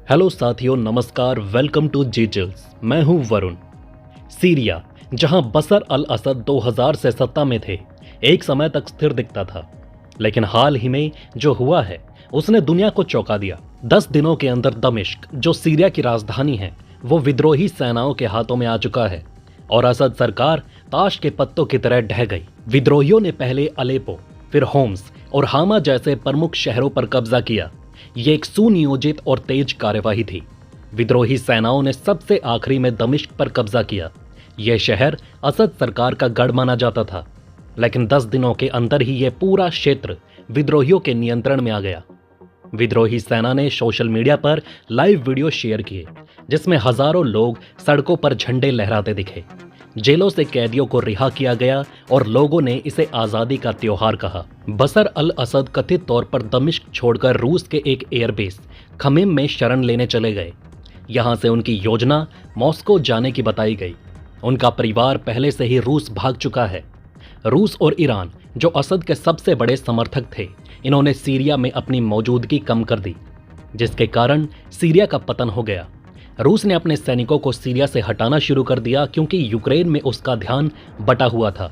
Hello साथियों, नमस्कार। Welcome to जीजल्स। मैं हूं वरुण। सीरिया, जहां बशर अल असद 2000 से सत्ता में थे, एक समय तक स्थिर दिखता था, लेकिन हाल ही में जो हुआ है उसने दुनिया को चौंका दिया। 10 दिनों के अंदर दमिश्क, जो सीरिया की राजधानी है, वो विद्रोही सेनाओं के हाथों में आ चुका है और असद सरकार ताश के पत्तों की तरह ढह गई। विद्रोहियों ने पहले अलेपो, फिर होम्स और हामा जैसे प्रमुख शहरों पर कब्जा किया। ये एक सुनियोजित और तेज कार्यवाही थी। विद्रोही सेनाओं ने सबसे आखिरी में दमिश्क पर कब्जा किया। यह शहर असद सरकार का गढ़ माना जाता था, लेकिन 10 दिनों के अंदर ही यह पूरा क्षेत्र विद्रोहियों के नियंत्रण में आ गया। विद्रोही सेना ने सोशल मीडिया पर लाइव वीडियो शेयर किए, जिसमें हजारों लोग सड़कों पर झंडे लहराते दिखे। जेलों से कैदियों को रिहा किया गया और लोगों ने इसे आजादी का त्योहार कहा। बशर अल असद कथित तौर पर दमिश्क छोड़कर रूस के एक एयरबेस खमीम में शरण लेने चले गए। यहां से उनकी योजना मॉस्को जाने की बताई गई। उनका परिवार पहले से ही रूस भाग चुका है। रूस और ईरान, जो असद के सबसे बड़े समर्थक थे, इन्होंने सीरिया में अपनी मौजूदगी कम कर दी, जिसके कारण सीरिया का पतन हो गया। रूस ने अपने सैनिकों को सीरिया से हटाना शुरू कर दिया क्योंकि यूक्रेन में उसका ध्यान बटा हुआ था।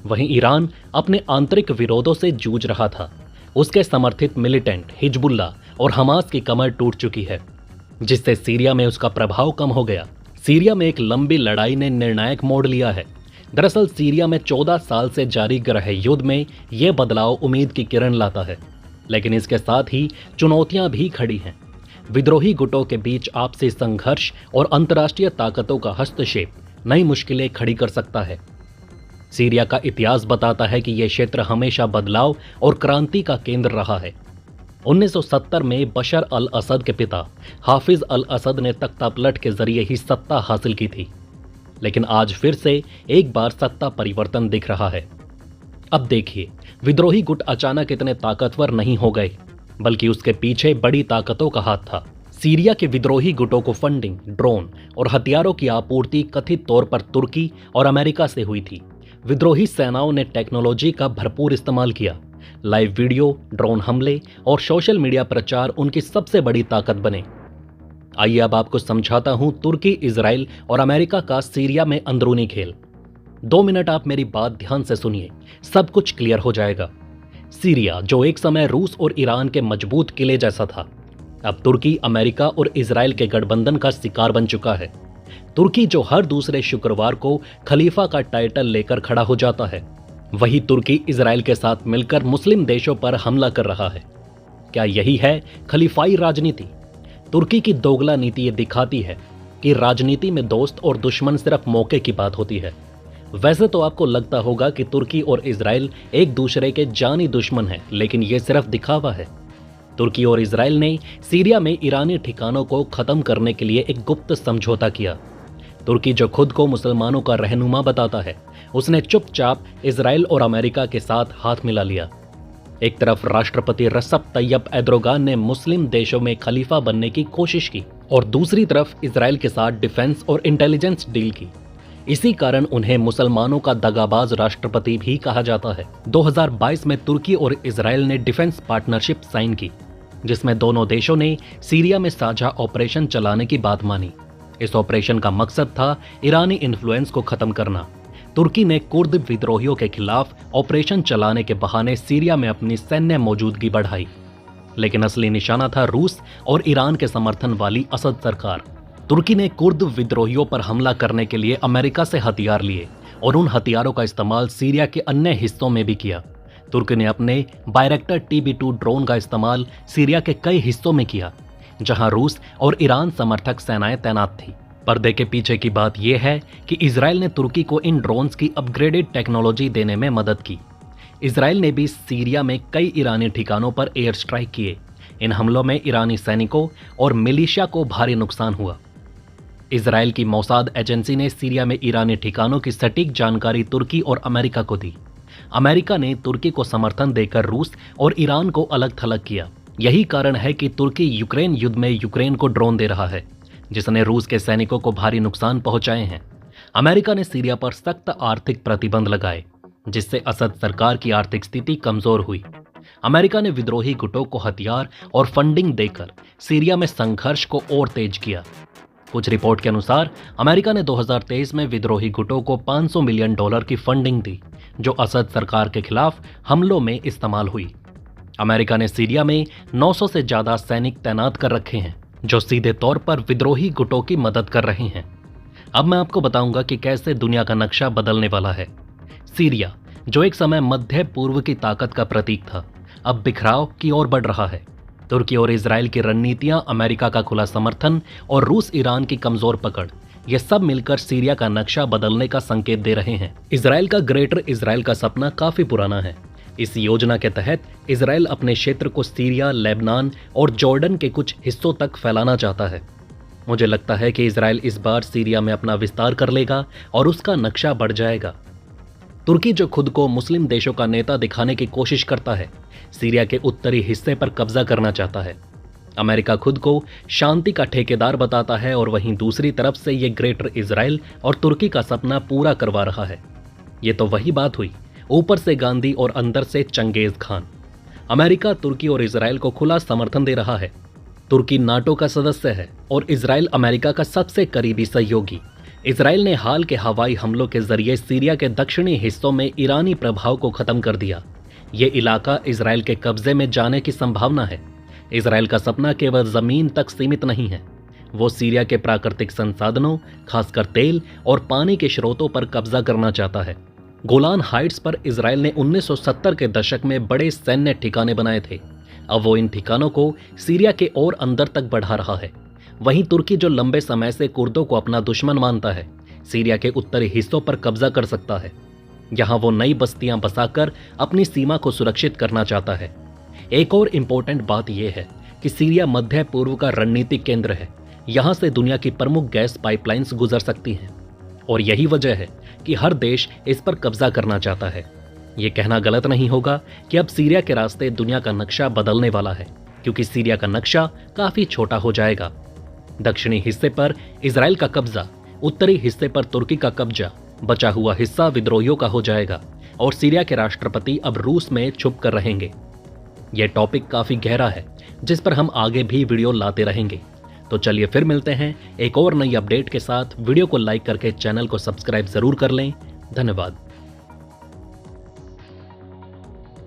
वहीं ईरान अपने आंतरिक विरोधों से जूझ रहा था। उसके समर्थित मिलिटेंट हिजबुल्ला और हमास की कमर टूट चुकी है, जिससे सीरिया में उसका प्रभाव कम हो गया। सीरिया में एक लंबी लड़ाई ने निर्णायक मोड़ लिया है। दरअसल सीरिया में 14 साल से जारी रहे युद्ध में यह बदलाव उम्मीद की किरण लाता है, लेकिन इसके साथ ही चुनौतियां भी खड़ी हैं। विद्रोही गुटों के बीच आपसी संघर्ष और अंतर्राष्ट्रीय ताकतों का हस्तक्षेप नई मुश्किलें खड़ी कर सकता है। सीरिया का इतिहास बताता है कि यह क्षेत्र हमेशा बदलाव और क्रांति का केंद्र रहा है। 1970 में बशर अल असद के पिता हाफिज अल असद ने तख्तापलट के जरिए ही सत्ता हासिल की थी, लेकिन आज फिर से एक बार सत्ता परिवर्तन दिख रहा है। अब देखिए, विद्रोही गुट अचानक इतने ताकतवर नहीं हो गए, बल्कि उसके पीछे बड़ी ताकतों का हाथ था। सीरिया के विद्रोही गुटों को फंडिंग, ड्रोन और हथियारों की आपूर्ति कथित तौर पर तुर्की और अमेरिका से हुई थी। विद्रोही सेनाओं ने टेक्नोलॉजी का भरपूर इस्तेमाल किया। लाइव वीडियो, ड्रोन हमले और सोशल मीडिया प्रचार उनकी सबसे बड़ी ताकत बने। आइए अब आपको समझाता हूं तुर्की, इजराइल और अमेरिका का सीरिया में अंदरूनी खेल। 2 मिनट आप मेरी बात ध्यान से सुनिए, सब कुछ क्लियर हो जाएगा। सीरिया, जो एक समय रूस और ईरान के मजबूत किले जैसा था, अब तुर्की, अमेरिका और इजराइल के गठबंधन का शिकार बन चुका है। तुर्की, जो हर दूसरे शुक्रवार को खलीफा का टाइटल लेकर खड़ा हो जाता है, वही तुर्की इजराइल के साथ मिलकर मुस्लिम देशों पर हमला कर रहा है। क्या यही है खलीफाई राजनीति? तुर्की की दोगला नीति ये दिखाती है कि राजनीति में दोस्त और दुश्मन सिर्फ मौके की बात होती है। वैसे तो आपको लगता होगा कि तुर्की और इजराइल एक दूसरे के जानी दुश्मन हैं, लेकिन यह सिर्फ दिखावा है। तुर्की और इजराइल ने सीरिया में ईरानी ठिकानों को खत्म करने के लिए एक गुप्त समझौता किया। तुर्की, जो खुद को मुसलमानों का रहनुमा बताता है, उसने चुपचाप इजराइल और अमेरिका के साथ हाथ मिला लिया। एक तरफ राष्ट्रपति रसप तैयब एर्दोगान ने मुस्लिम देशों में खलीफा बनने की कोशिश की और दूसरी तरफ इजराइल के साथ डिफेंस और इंटेलिजेंस डील की। इसी कारण उन्हें मुसलमानों का दगाबाज राष्ट्रपति भी कहा जाता है। 2022 में तुर्की और इजराइल ने डिफेंस पार्टनरशिप साइन की, जिसमें दोनों देशों ने सीरिया में साझा ऑपरेशन चलाने की बात मानी। इस ऑपरेशन का मकसद था ईरानी इन्फ्लुएंस को खत्म करना। तुर्की ने कुर्द विद्रोहियों के खिलाफ ऑपरेशन चलाने के बहाने सीरिया में अपनी सैन्य मौजूदगी बढ़ाई, लेकिन असली निशाना था रूस और ईरान के समर्थन वाली असद सरकार। तुर्की ने कुर्द विद्रोहियों पर हमला करने के लिए अमेरिका से हथियार लिए और उन हथियारों का इस्तेमाल सीरिया के अन्य हिस्सों में भी किया। तुर्की ने अपने बायरेक्टर TB2 ड्रोन का इस्तेमाल सीरिया के कई हिस्सों में किया, जहां रूस और ईरान समर्थक सेनाएं तैनात थी। पर्दे के पीछे की बात यह है कि इजराइल ने तुर्की को इन ड्रोन्स की अपग्रेडेड टेक्नोलॉजी देने में मदद की। इजराइल ने भी सीरिया में कई ईरानी ठिकानों पर एयर स्ट्राइक किए। इन हमलों में ईरानी सैनिकों और मिलिशिया को भारी नुकसान हुआ। इजराइल की मोसाद एजेंसी ने सीरिया में ईरानी ठिकानों की सटीक जानकारी तुर्की और अमेरिका को दी। अमेरिका ने तुर्की को समर्थन देकर रूस और ईरान को अलग थलग किया। यही कारण है कि तुर्की यूक्रेन युद्ध में यूक्रेन को ड्रोन दे रहा है, जिसने रूस के सैनिकों को भारी नुकसान पहुंचाए हैं। अमेरिका ने सीरिया पर सख्त आर्थिक प्रतिबंध लगाए, जिससे असद सरकार की आर्थिक स्थिति कमजोर हुई। अमेरिका ने विद्रोही गुटों को हथियार और फंडिंग देकर सीरिया में संघर्ष को और तेज किया। कुछ रिपोर्ट के अनुसार अमेरिका ने 2023 में विद्रोही गुटों को $500 मिलियन की फंडिंग दी, जो असद सरकार के खिलाफ हमलों में इस्तेमाल हुई। अमेरिका ने सीरिया में 900 से ज्यादा सैनिक तैनात कर रखे हैं, जो सीधे तौर पर विद्रोही गुटों की मदद कर रहे हैं। अब मैं आपको बताऊंगा कि कैसे दुनिया का नक्शा बदलने वाला है। सीरिया, जो एक समय मध्य पूर्व की ताकत का प्रतीक था, अब बिखराव की ओर बढ़ रहा है। तुर्की और इजराइल की रणनीतियां, अमेरिका का खुला समर्थन और रूस ईरान की कमजोर पकड़, ये सब मिलकर सीरिया का नक्शा बदलने का संकेत दे रहे हैं। इजराइल का ग्रेटर इजराइल का सपना काफी पुराना है। इस योजना के तहत इजराइल अपने क्षेत्र को सीरिया, लेबनान और जॉर्डन के कुछ हिस्सों तक फैलाना चाहता है। मुझे लगता है कि इजराइल इस बार सीरिया में अपना विस्तार कर लेगा और उसका नक्शा बढ़ जाएगा। तुर्की, जो खुद को मुस्लिम देशों का नेता दिखाने की कोशिश करता है, सीरिया के उत्तरी हिस्से पर कब्जा करना चाहता है। अमेरिका खुद को शांति का ठेकेदार बताता है और वहीं दूसरी तरफ से ये ग्रेटर इजराइल और तुर्की का सपना पूरा करवा रहा है। ये तो वही बात हुई, ऊपर से गांधी और अंदर से चंगेज खान। अमेरिका तुर्की और इजराइल को खुला समर्थन दे रहा है। तुर्की नाटो का सदस्य है और इजराइल अमेरिका का सबसे करीबी सहयोगी। इजराइल ने हाल के हवाई हमलों के जरिए सीरिया के दक्षिणी हिस्सों में ईरानी प्रभाव को खत्म कर दिया। ये इलाका इजराइल के कब्जे में जाने की संभावना है। इजराइल का सपना केवल जमीन तक सीमित नहीं है, वो सीरिया के प्राकृतिक संसाधनों, खासकर तेल और पानी के स्रोतों पर कब्जा करना चाहता है। गोलान हाइट्स पर इजराइल ने 1970 के दशक में बड़े सैन्य ठिकाने बनाए थे। अब वो इन ठिकानों को सीरिया के और अंदर तक बढ़ा रहा है। वहीं तुर्की, जो लंबे समय से कुर्दों को अपना दुश्मन मानता है, सीरिया के उत्तरी हिस्सों पर कब्जा कर सकता है। यहां वो नई बस्तियां बसाकर अपनी सीमा को सुरक्षित करना चाहता है। एक और इम्पोर्टेंट बात यह है कि सीरिया मध्य पूर्व का रणनीतिक केंद्र है। यहां से दुनिया की प्रमुख गैस पाइपलाइंस गुजर सकती हैं और यही वजह है कि हर देश इस पर कब्जा करना चाहता है। ये कहना गलत नहीं होगा कि अब सीरिया के रास्ते दुनिया का नक्शा बदलने वाला है, क्योंकि सीरिया का नक्शा काफी छोटा हो जाएगा। दक्षिणी हिस्से पर इजराइल का कब्जा, उत्तरी हिस्से पर तुर्की का कब्जा, बचा हुआ हिस्सा विद्रोहियों का हो जाएगा और सीरिया के राष्ट्रपति अब रूस में छुप कर रहेंगे। यह टॉपिक काफी गहरा है, जिस पर हम आगे भी वीडियो लाते रहेंगे। तो चलिए फिर मिलते हैं एक और नई अपडेट के साथ। वीडियो को लाइक करके चैनल को सब्सक्राइब जरूर कर लें। धन्यवाद।